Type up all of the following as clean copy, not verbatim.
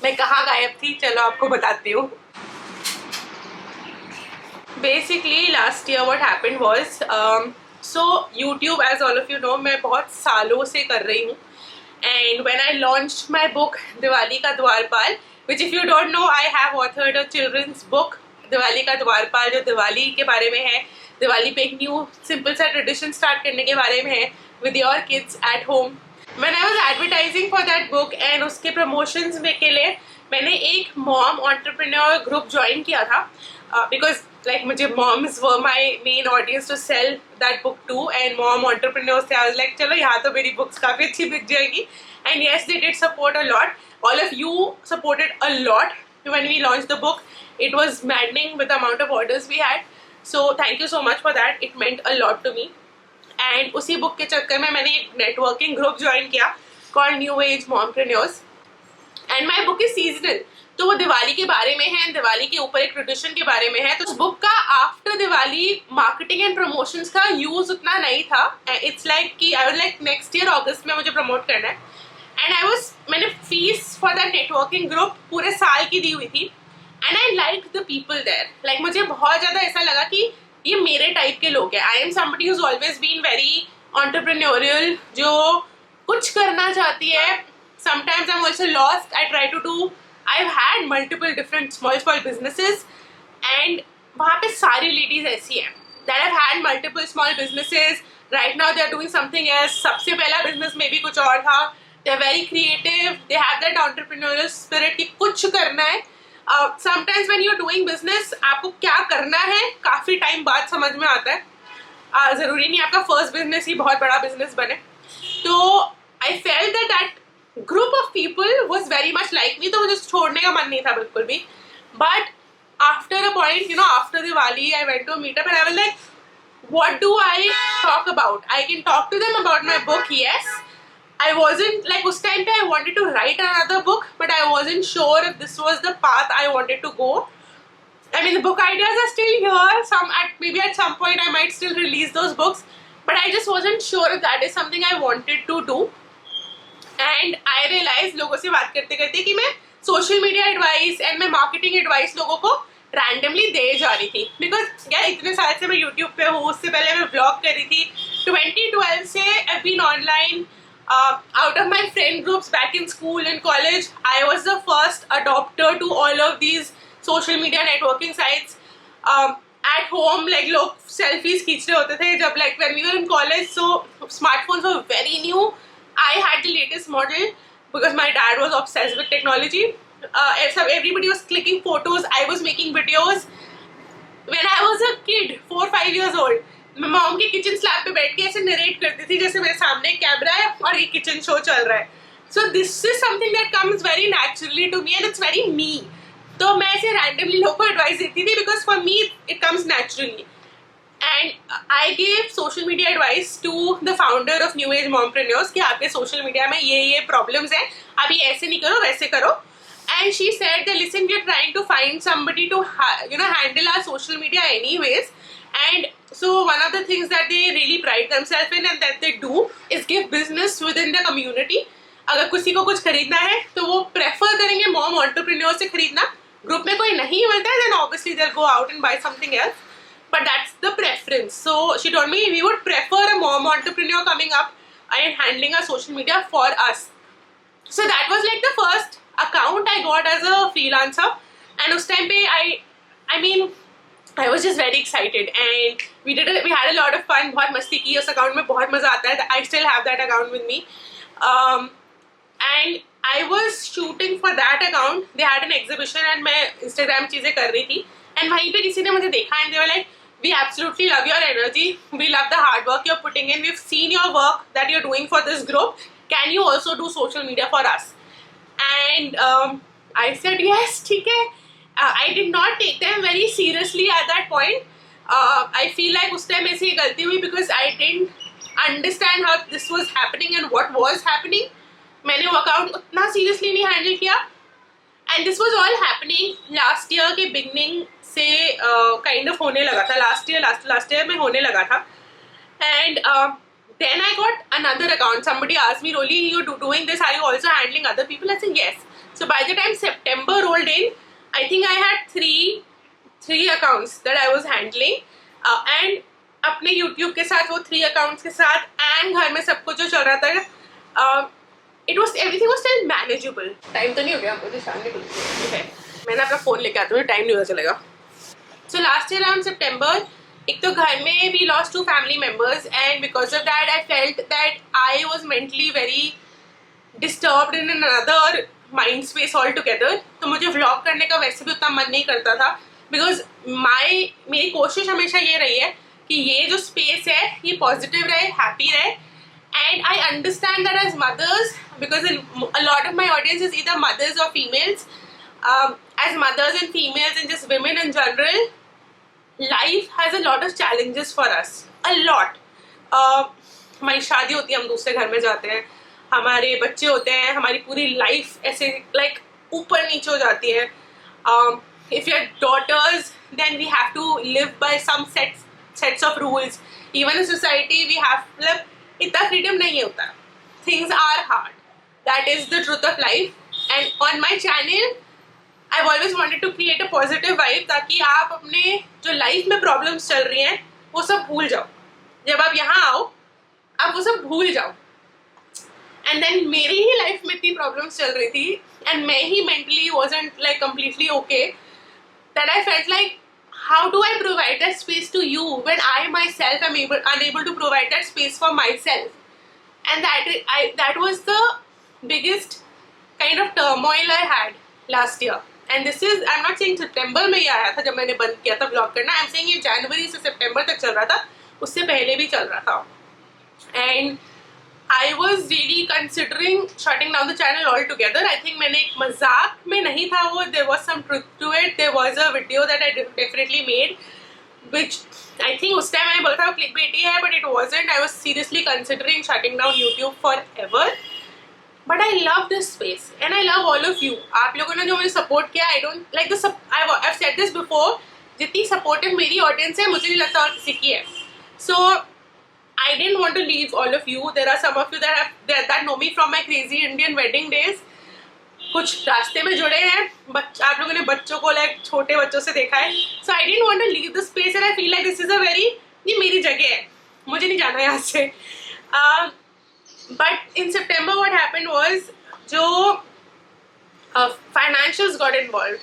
मैं कहाँ गायब थी, चलो आपको बताती हूँ। Basically last year what happened was so YouTube, as all of you know, मैं बहुत सालों से कर रही हूँ, and when I launched my book Diwali का द्वारपाल, which if you don't know, I have authored a children's book Diwali का द्वारपाल, जो दिवाली के बारे में है, दिवाली पे एक न्यू सिंपल सा ट्रेडिशन स्टार्ट करने के बारे में है with your kids at home. When I was advertising for that book and उसके promotions में के लिए मैंने एक mom entrepreneur group join किया था, because like मुझे moms were my main audience to sell that book to, and mom entrepreneurs थे. I was like चलो यहाँ तो मेरी books काफ़ी अच्छी बिक जाएगी, and yes, they did support a lot. All of you supported a lot when we launched the book. It was maddening with the amount of orders we had, so thank you so much for that. It meant a lot to me. And उसी book के चक्कर में मैंने एक networking group join किया called New Age Mompreneurs, and my book is seasonal, तो वो दिवाली के बारे में है, दिवाली के ऊपर एक ट्रेडिशन के बारे में है. तो उस बुक का after Diwali marketing and promotions का यूज उतना नहीं था. इट्स लाइक कि I was like next year अगस्त में मुझे प्रमोट करना है, एंड मैंने fees for that networking group पूरे साल की दी हुई थी, and I like the people there. Like मुझे बहुत ज़्यादा ऐसा लगा कि ये मेरे टाइप के लोग हैं. I am somebody who always been very entrepreneurial, जो कुछ करना चाहती है. Sometimes I am also lost. I try to do, I've had multiple different small businesses, and वहाँ पे सारी ladies ऐसी हैं that have had multiple small businesses. Right now they are doing something else. सबसे पहला business में भी कुछ और था. They are very creative. They have that entrepreneurial spirit कि कुछ करना है. Sometimes when you are doing business, आपको क्या करना है काफ़ी टाइम बाद समझ में आता है. ज़रूरी नहीं आपका first business ही बहुत बड़ा business बने. तो I felt that group of people was very much like me, तो मुझे छोड़ने का मन नहीं था बिल्कुल भी. But after a point, after Diwali, I went to a meetup and I was like, what do I talk about? I can talk to them about my book, yes. I wasn't like उस time पे I wanted to write another book, but I wasn't sure if this was the path I wanted to go. I mean, the book ideas are still here. Maybe at some point I might still release those books, but I just wasn't sure if that is something I wanted to do. And I realise लोगों से बात करते करते कि मैं social media advice and मैं marketing advice लोगों को रैंडमली दे जा रही थी. बिकॉज यार इतने साल से मैं यूट्यूब पे हूँ, उससे पहले मैं ब्लॉग कर रही थी. 2012 से I been online. Out of my friend groups back in school and college, I was the first adopter to all of these social media networking sites. At home like लोग सेल्फीज खींच रहे होते थे जब like when we were in college, so smartphones were very new. I had the latest model because my dad was obsessed with technology. Everybody was clicking photos. I was making videos. When I was a kid, 4-5 years old, मैं mom के kitchen slab पे बैठ के ऐसे narrate करती थी जैसे मेरे सामने कैमरा है और ये किचन शो चल रहा है. So this is something that comes very naturally to me and it's very me. तो मैं ऐसे randomly लोगों को एडवाइस देती थी because for me it comes naturally. And I gave social media advice to the founder of New Age Mompreneurs कि आपके social media में ये problems हैं, आप ये ऐसे नहीं करो वैसे करो. And she said that listen, we are trying to find somebody to handle our social media anyways. And so one of the things that they really pride themselves in and that they do is give business within the community. अगर किसी को कुछ खरीदना है तो वो prefer करेंगे mom entrepreneur से खरीदना. ग्रुप में कोई नहीं मिलता है then obviously they'll go out and buy something else. But that's the preference. So she told me we would prefer a mom entrepreneur coming up and handling our social media for us. So that was like the first account I got as a freelancer. And उस time पे I mean I was just very excited and we had a lot of fun. बहुत मस्ती की उस account में, बहुत मजा आता है. I still have that account with me. And I was shooting for that account. They had an exhibition and मैं Instagram चीजें कर रही थी. And वहीं पे किसी ने मुझे देखा and they were like, we absolutely love your energy. We love the hard work you're putting in. We've seen your work that you're doing for this group. Can you also do social media for us? And I said yes, ठीक है. I did not take them very seriously at that point. I feel like उस time ऐसी गलती हुई because I didn't understand how this was happening and what was happening. मैंने वो account उतना seriously नहीं handle किया. And this was all happening last year के beginning से kind of होने लगा था. last year में होने लगा था. And then I got another account. Somebody asked me, Rolly, you're doing this, are you also handling other people? I said yes. So by the time September think I had three accounts that I was handling, and अपने YouTube के साथ वो 3 accounts के साथ and घर में सब कुछ जो चल रहा था, everything was still manageable. Time तो नहीं हो गया, मुझे शाम को है, मैंने अपना फोन लेके आती हूँ, टाइम नहीं पता चलेगा. So last year around September, एक तो घर में we lost 2 family members, and because of that I felt that I was mentally very disturbed in another mind space altogether. तो मुझे vlog करने का वैसे भी उतना मन नहीं करता था, because मेरी कोशिश हमेशा ये रही है कि ये जो space है ये positive रहे, happy रहे. And I understand that as mothers, because a lot of my audience is either mothers or females, as mothers and females and just women in general, life has a lot of challenges for us. A lot. हमारी शादी होती है, हम दूसरे घर में जाते हैं, हमारे बच्चे होते हैं, हमारी पूरी लाइफ ऐसे like ऊपर नीचे हो जाती है. If you're daughters, then we have to live by some sets of rules. Even in society, we have मतलब इतना freedom नहीं होता. Things are hard. That is the truth of life. And on my channel, I've always wanted to create a positive vibe, ताकि आप अपने जो life में problems चल रही हैं वो सब भूल जाओ. जब आप यहाँ आओ, आप वो सब भूल जाओ. एंड देन मेरी ही लाइफ में इतनी प्रॉब्लम्स चल रही थी, एंड मैं ही mentally wasn't like completely okay, that I felt like, how do I provide that space to you when I myself am unable to provide that space for myself? And that was the biggest kind of turmoil I had last year. And this is, I'm not saying September में ही आया था जब मैंने बंद किया था vlog करना. I'm saying ये January से September तक चल रहा था, उससे पहले भी चल रहा था. And I was really considering shutting down the channel altogether. I think मैंने एक मजाक में नहीं था वो, there was some truth to it. There was a video that I definitely made, which I think उस time मैंने बोला था clickbaity है, but it wasn't. I was seriously considering shutting down YouTube forever. But I love this space and I love all of you. आप लोगों ने जो मुझे support किया, I don't like the I've said this before. जितनी supportive मेरी audience है, मुझे नहीं लगता और किसी की है. So I didn't want to leave all of you. There are some of you that know me from my crazy Indian wedding days. कुछ रास्ते में जुड़े हैं, आप लोगों ने बच्चों को like छोटे बच्चों से देखा है. So I didn't want to leave the space and I feel like this is a very, ये मेरी जगह है, मुझे नहीं जाना यहाँ से. But in September what happened was, जो financials got involved.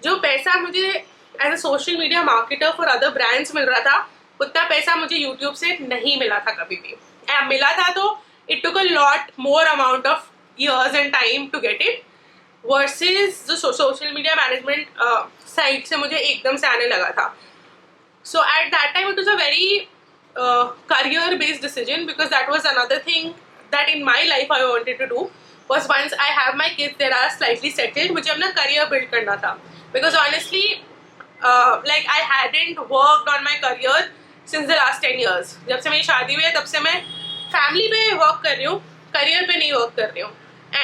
जो पैसा मुझे as a social media marketer for other brands मिल रहा था, उतना पैसा मुझे YouTube से नहीं मिला था कभी भी. मिला था तो it took a lot more amount of years and time to get it, versus जो social media management site से मुझे एकदम से आने लगा था. So at that time it was a very career based decision, because that was another thing that in my life I wanted to do, was once I have my kids, they are slightly settled, मुझे अपना career build करना था. Because honestly, like I hadn't worked on my career since the last 10 years. जब से मेरी शादी हुई है तब से मैं family पे work कर रही हूँ, career पे नहीं work कर रही हूँ.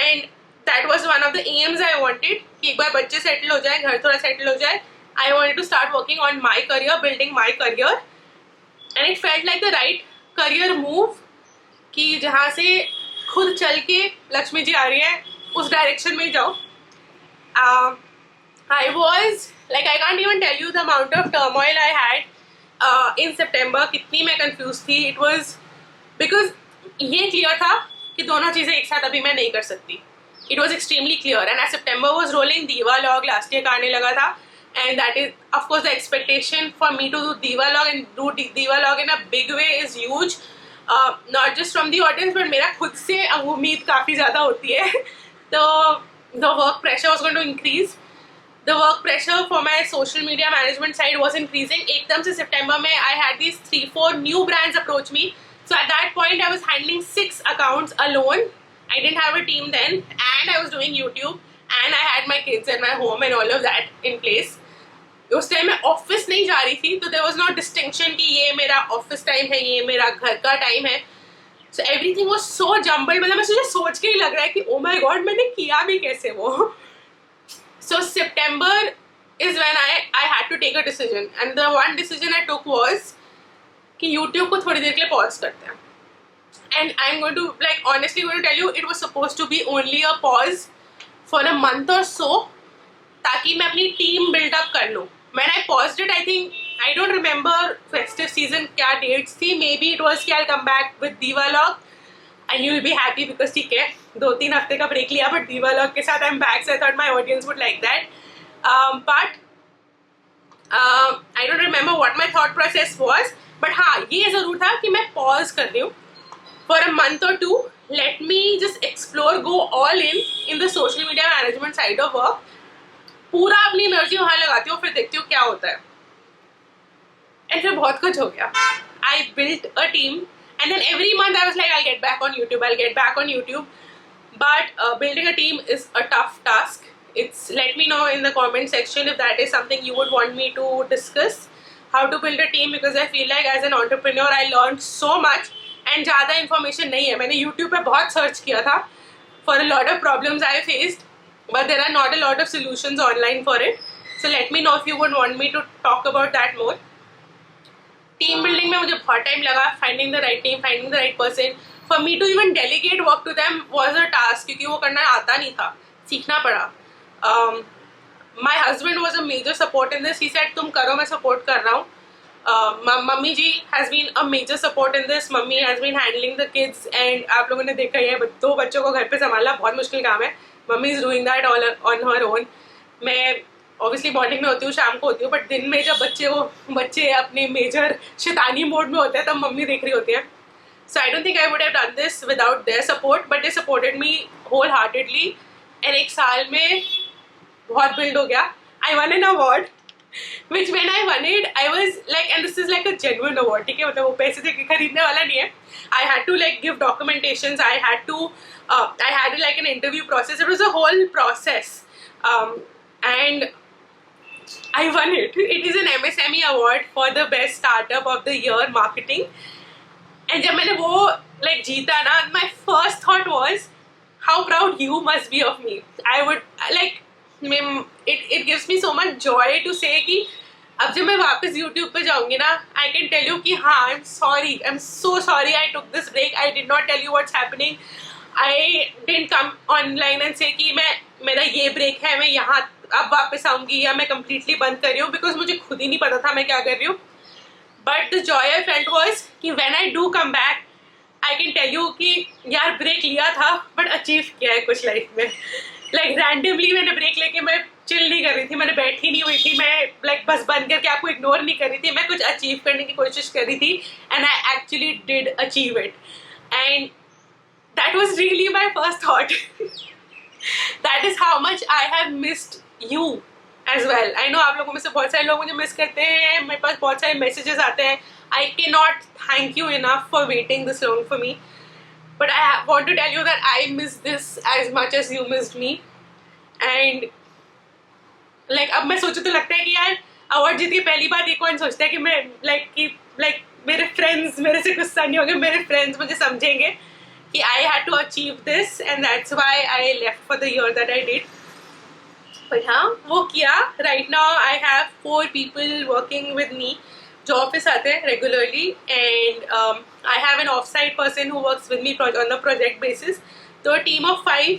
And that was one of the aims I wanted, कि एक बार बच्चे settle हो जाए, घर थोड़ा settle हो जाए. I wanted to start working on my career, building my career, and it felt like the right career move, कि जहाँ से खुद चल के लक्ष्मी जी आ रही है उस डायरेक्शन में ही जाओ. I was like, I can't even tell you the amount of turmoil I had in September. कितनी मैं confused थी. It was because ये clear था कि दोनों चीज़ें एक साथ अभी मैं नहीं कर सकती. It was extremely clear. And as September was rolling, Diva log last year का आने लगा था, and that is of course the expectation for me to do Diva log and do Diva log in a big way is huge. Not just from the audience, but मेरा खुद से उम्मीद काफ़ी ज़्यादा होती है. तो the work pressure was going to increase. The work pressure for my social media management side was increasing. एकदम से September में I had these 3-4 new brands approach me. So at that point I was handling 6 accounts alone. I didn't have a team then, and I was doing YouTube, and I had my kids at my home and all of that in place. उस time मैं office नहीं जा रही थी, तो there was no distinction कि ये मेरा ऑफिस टाइम है, ये मेरा घर का टाइम है. So everything was so jumbled. मतलब मुझे सोच के ही लग रहा है कि oh my god, मैंने किया भी कैसे वो. So September is when I had to take a decision, and the one decision I took was कि YouTube को थोड़ी देर के लिए pause करते हैं. And I'm going to, like, honestly going to tell you, it was supposed to be only a pause for a month or so, ताकि मैं अपनी टीम बिल्डअप कर लूँ. When I paused it, I think I don't remember festive season क्या dates थी. Maybe it was कि I'll come back with Diva Log and you'll be happy because ठीक है 2-3 हफ्ते का break लिया but Diva Log के साथ I'm back, so I thought my audience would like that. But I don't remember what my thought process was. But हाँ ये ज़रूर था कि मैं pause कर रही हूँ for a month or two. Let me just explore, go all in the social media management side of work. पूरा अपनी एनर्जी वहाँ लगाती हूँ, फिर देखती हूँ क्या होता है. एंड फिर बहुत कुछ हो गया. I built a team and then every month I was like I get back on YouTube, I get back on YouTube. But building a team is a tough task. It's let me know in the comment section if that is something you would want me to discuss, how to build a team, because I feel like as an entrepreneur I learned so much and ज़्यादा information नहीं है. मैंने YouTube पे बहुत search किया था for a lot of problems I faced, but there are not a lot of solutions online for it. So let me know if you would want me to talk about that more. Team building में मुझे बहुत time लगा, finding the right team, finding the right person. For me to even delegate work to them was a task, क्योंकि वो करना आता नहीं था, सीखना पड़ा. My husband was a major support in this. He said तुम करो, मैं support कर रहा हूँ. Mummy ji has been a major support in this. Mummy has been handling the kids and आप लोगों ने देखा ही है 2 बच्चों को घर पे संभालना बहुत मुश्किल काम है. Mummy is doing that all on her own. मैं obviously मॉर्निंग में होती हूँ, शाम को होती हूँ, बट दिन में जब बच्चे अपने मेजर शैतानी मोड में होते हैं तब मम्मी देख रही होती है. So I don't think I would have done this without their support, but they supported me wholeheartedly. And एक साल में बहुत build हो गया. I won an award, which when I won it, I was like, and this is like a genuine award, ठीक है, मतलब वो पैसे से खरीदने वाला नहीं है. I had to like give documentations. I had like an interview process. It was a whole process, and I won it. It is an MSME award for the best startup of the year marketing. And जब मैंने वो like जीता ना, my first thought was how proud you must be of me. I would like it gives me so much joy to say कि अब जब मैं वापस YouTube पे जाऊँगी ना, I can tell you कि हाँ I'm sorry, I'm so sorry I took this break. I did not tell you what's happening. I didn't come online and say कि मेरा ये break है, मैं यहाँ अब वापस आऊँगी या मैं completely बंद कर रही हूँ, because मुझे खुद ही नहीं पता था मैं क्या कर रही हूँ. But the joy I felt was कि when I do come back, I can tell you कि यार break लिया था but achieve किया है कुछ life में. Like randomly मैंने break लेके मैं chill नहीं कर रही थी, मैंने बैठी नहीं हुई थी, मैं like बस बंद करके आपको ignore नहीं कर रही थी, मैं कुछ achieve करने की कोशिश कर रही थी, and I actually did achieve it. And that was really my first thought. That is how much I have missed you as well. I know आप लोगों में से बहुत सारे लोग मुझे मिस करते हैं, मेरे पास बहुत सारे messages आते हैं. I cannot thank you enough for waiting this long for me. But I want to tell you that I miss this as much as you missed me. And like अब मैं सोचूं तो लगता है कि यार अवार्ड जीत के पहली बार ये कौन सोचता है कि मैं like मेरे friends मेरे से गुस्सा नहीं होंगे, मेरे friends मुझे समझेंगे कि I had to achieve this, and that's why I left for the year that I did. But हाँ वो किया. Right now I have 4 people working with me जो ऑफिस आते हैं regularly, and I have an of site person who works with me on the project basis. तो team of 5,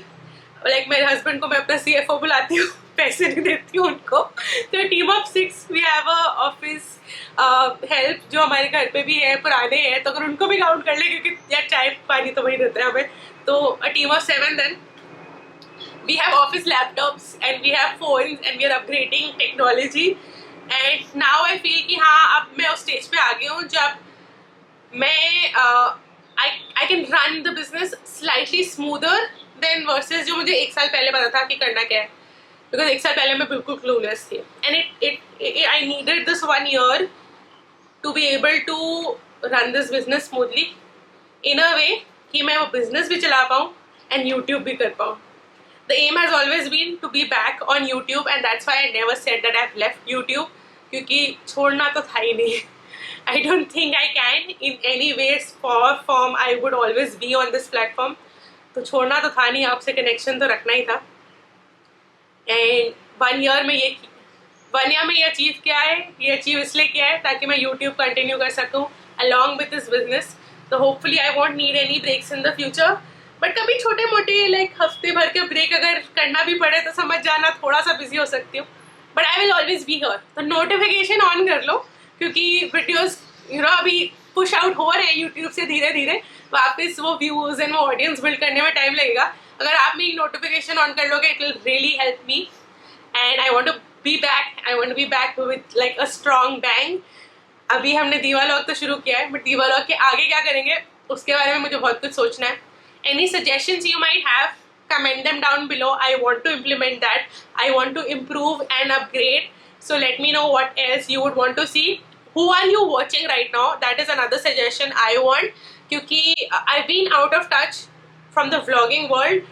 like मेरे husband को मैं अपना CFO बुलाती हूँ, पैसे नहीं देती हूँ उनको. तो team of 6 we have a office help जो हमारे घर पे भी है, पुराने हैं, तो अगर उनको भी काउंट कर ले क्योंकि यार चाय पानी तो वही देते हैं हमें. तो a team of 7 then we have office laptops and we have phones and we are upgrading technology. And now I feel कि हाँ अब मैं उस स्टेज पे आ गई हूँ जब मैं I can run the business slightly smoother than versus जो मुझे 1 साल पहले पता था कि करना क्या है, because 1 साल पहले मैं बिल्कुल clueless थी. And I needed this 1 year to be able to run this business smoothly in a way कि मैं वो business भी चला पाऊँ and YouTube भी कर पाऊँ. The aim has always been to be back on YouTube, and that's why I never said that I've left YouTube, क्योंकि छोड़ना तो था ही नहीं. I don't think I can in any way or form I would always be on this platform. तो छोड़ना तो था नहीं, आपसे connection तो रखना ही था. And 1 year में ये achieve किया है, ये achieve इसलिए किया है ताकि मैं YouTube continue कर सकूँ along with this business. So hopefully I won't need any breaks in the future. But कभी छोटे मोटे लाइक हफ्ते भर के ब्रेक अगर करना भी पड़े तो समझ जाना, थोड़ा सा बिजी हो सकती हूँ, but I will always be here. तो नोटिफिकेशन ऑन कर लो, क्योंकि वीडियोस अभी पुश आउट हो रहे हैं यूट्यूब से धीरे धीरे, वापस वो व्यूज एंड वो ऑडियंस बिल्ड करने में टाइम लगेगा। अगर आप मेरी नोटिफिकेशन ऑन कर लोगे, it will really help me, and I want to be back with like a strong bang. अभी हमने दीवा लॉग तो शुरू किया है, बट दीवा लॉग के आगे क्या करेंगे उसके बारे में मुझे बहुत कुछ सोचना है। Any suggestions you might have, comment them down below. I want to implement that. I want to improve and upgrade. So let me know what else you would want to see. Who are you watching right now? That is another suggestion I want. क्योंकि I've been out of touch from the vlogging world,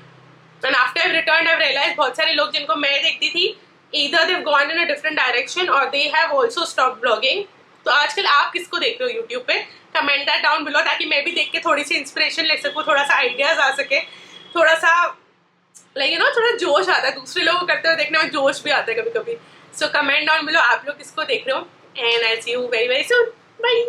and after I've returned, I've realized बहुत सारे लोग जिनको मैं देखती थी, either they've gone in a different direction or they have also stopped vlogging. तो आजकल आप किसको देख रहे हो YouTube पे? Comment that down below, ताकि मैं भी देख के थोड़ी सी इंस्पिरेशन ले सकूँ, थोड़ा सा आइडियाज आ सके, थोड़ा सा लाइक थोड़ा जोश आता है, दूसरे लोग करते हुए देखने में जोश भी आता है कभी कभी। सो कमेंट डाउन बिलो आप लोग किसको देख रहे हो, and I see you very very soon, bye.